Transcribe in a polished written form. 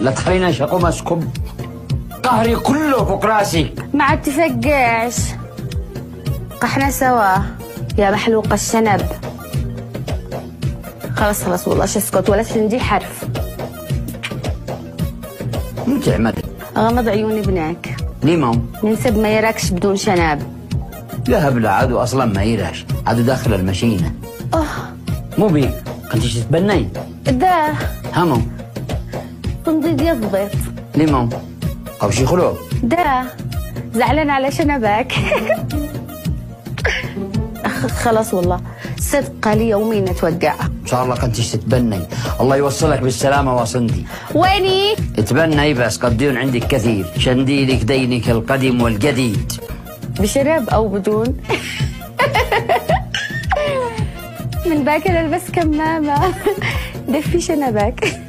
لا تخليناش اقوم اسكب قهري كله فوق راسي. ما عاد تفقعش، احنا سوا يا محلوق الشنب. خلاص والله اسكت ولا تندي حرف. مو تعمل غمض عيون ابنك. ليه مو؟ ننسب ما يراكش بدون شنب. لا هبلة عادو اصلا ما يراش، عادو داخل المشينة. مو بيك كنتيش تتبني؟ ده همو تنضيد يضبط. ليه مو؟ او شي خلو ده زعلان على شنبك. خلاص والله صدق لي يومين اتوقع. ان شاء الله كنتيش تتبني. الله يوصلك بالسلامة واصنتي. ويني؟ تبني بس قد ديون عندك كثير، شنديلك دينك القديم والجديد. بشنب او بدون؟ من باكر البس كمامة. دفي شنبك.